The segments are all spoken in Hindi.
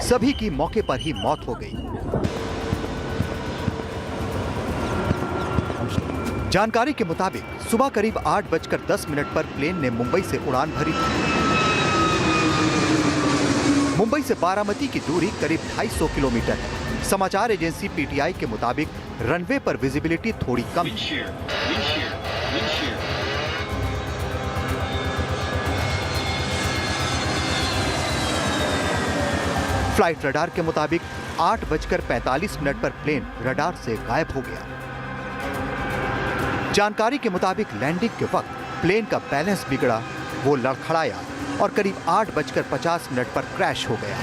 सभी की मौके पर ही मौत हो गई। जानकारी के मुताबिक सुबह करीब 8:10 पर प्लेन ने मुंबई से उड़ान भरी थी। मुंबई से बारामती की दूरी करीब 250 किलोमीटर है। समाचार एजेंसी पीटीआई के मुताबिक रनवे पर विजिबिलिटी थोड़ी कम है। फ्लाइट रडार के मुताबिक 8:45 पर प्लेन रडार से गायब हो गया। जानकारी के मुताबिक लैंडिंग के वक्त प्लेन का बैलेंस बिगड़ा, वो लड़खड़ाया और करीब 8:50 पर क्रैश हो गया।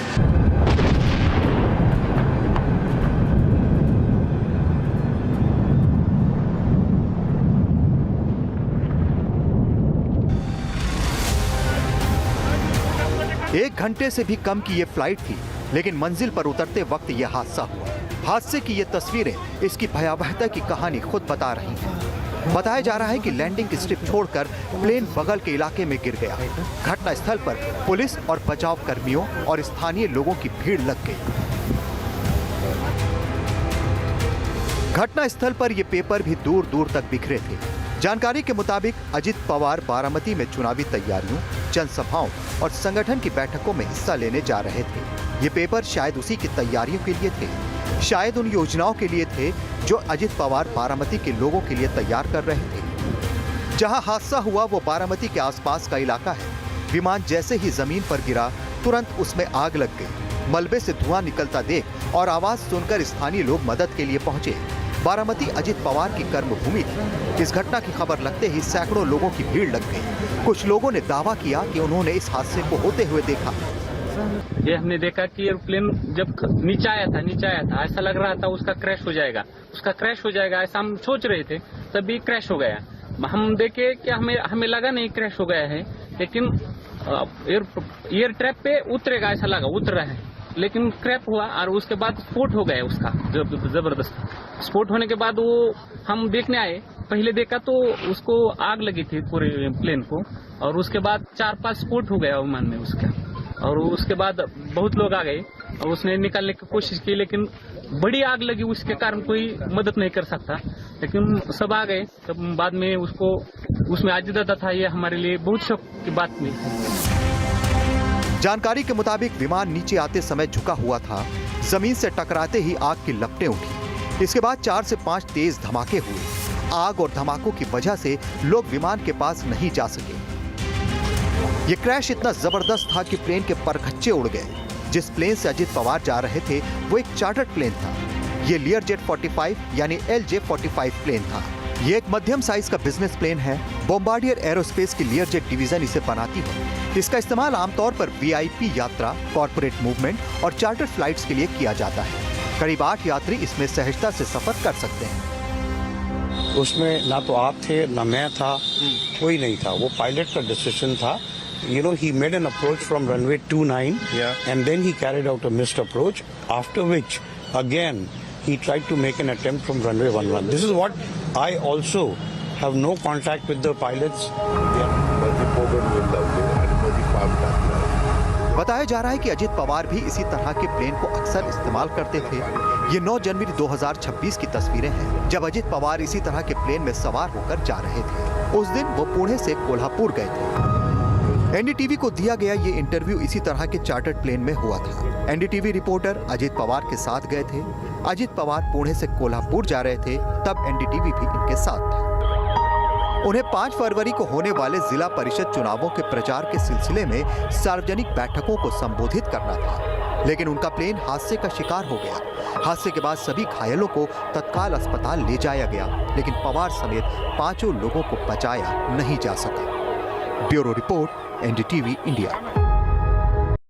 एक घंटे से भी कम की ये फ्लाइट थी, लेकिन मंजिल पर उतरते वक्त ये हादसा हुआ। हादसे की ये तस्वीरें इसकी भयावहता की कहानी खुद बता रही हैं। बताया जा रहा है कि लैंडिंग स्ट्रिप छोड़कर प्लेन बगल के इलाके में गिर गया। घटना स्थल पर पुलिस और बचाव कर्मियों और स्थानीय लोगों की भीड़ लग गई। घटना स्थल पर ये पेपर भी दूर दूर तक बिखरे थे। जानकारी के मुताबिक अजित पवार बारामती में चुनावी तैयारियों, जनसभाओं और संगठन की बैठकों में हिस्सा लेने जा रहे थे। ये पेपर शायद उसी की तैयारियों के लिए थे, शायद उन योजनाओं के लिए थे जो अजित पवार बारामती के लोगों के लिए तैयार कर रहे थे। जहां हादसा हुआ वो बारामती के आसपास का इलाका है। विमान जैसे ही जमीन पर गिरा, तुरंत उसमें आग लग गई। मलबे से धुआं निकलता देख और आवाज सुनकर स्थानीय लोग मदद के लिए पहुंचे। बारामती अजित पवार की कर्मभूमि थी। इस घटना की खबर लगते ही सैकड़ों लोगों की भीड़ लग गई। कुछ लोगों ने दावा किया कि उन्होंने इस हादसे को होते हुए देखा। ये हमने देखा कि एयरप्लेन जब नीचे आया था ऐसा लग रहा था उसका क्रैश हो जाएगा ऐसा हम सोच रहे थे, तभी क्रैश हो गया। हम देखे कि हमें लगा नहीं क्रैश हो गया है, लेकिन एयर ट्रैप पे उतरेगा ऐसा लगा, उतर रहा है, लेकिन क्रैश हुआ और उसके बाद स्फोट हो गया उसका जबरदस्त। स्फोट होने के बाद वो हम देखने आए, पहले देखा तो उसको आग लगी थी पूरे प्लेन को, और उसके बाद 4-5 स्फोट हो गया विमान में उसका, और उसके बाद बहुत लोग आ गए और उसने निकालने की कोशिश की, लेकिन बड़ी आग लगी, उसके कारण कोई मदद नहीं कर सकता, लेकिन सब आ गए। तब बाद में उसको उसमें अजित दादा था, ये हमारे लिए बहुत शौक की बात हुई। जानकारी के मुताबिक विमान नीचे आते समय झुका हुआ था। जमीन से टकराते ही आग की लपटें उठी। इसके बाद 4 से 5 तेज धमाके हुए। आग और धमाकों की वजह से लोग विमान के पास नहीं जा सके। ये क्रैश इतना जबरदस्त था कि प्लेन के परखच्चे उड़ गए। जिस प्लेन से अजित पवार जा रहे थे वो एक चार्टर्ड प्लेन था। ये लियरजेट 45 यानी LJ-45 प्लेन था। ये एक मध्यम साइज का बिजनेस प्लेन है। बोम्बार्डियर एरोस्पेस की लियरजेट डिवीजन इसे बनाती है। इसका इस्तेमाल आमतौर पर VIP यात्रा, कॉर्पोरेट मूवमेंट और चार्टर फ्लाइट्स के लिए किया जाता है। करीब 8 यात्री इसमें सहजता से सफर कर सकते हैं। उसमें ना तो आप थे ना मैं था, कोई नहीं था। वो पायलट का डिसीजन था। You know, he made an approach from runway 29, and then he carried out a missed approach, after which, again, he tried to make an attempt from runway 11. This is what I also have no contact with the pilots. बताया जा रहा है कि अजित पवार भी इसी तरह के प्लेन को अक्सर इस्तेमाल करते थे। ये 9 जनवरी 2026 की तस्वीरें हैं, जब अजित पवार इसी तरह के प्लेन में सवार होकर जा रहे थे। उस दिन वो पुणे से कोल्हापुर गए थे। NDTV को दिया गया ये इंटरव्यू इसी तरह के चार्टर्ड प्लेन में हुआ था। NDTV रिपोर्टर अजित पवार के साथ गए थे। अजित पवार पुणे से कोल्हापुर जा रहे थे, तब NDTV भी इनके साथ था। उन्हें 5 फरवरी को होने वाले जिला परिषद चुनावों के प्रचार के सिलसिले में सार्वजनिक बैठकों को संबोधित करना था, लेकिन उनका प्लेन हादसे का शिकार हो गया। हादसे के बाद सभी घायलों को तत्काल अस्पताल ले जाया गया, लेकिन पवार समेत 5 लोगों को बचाया नहीं जा सका। Bureau report, NDTV India.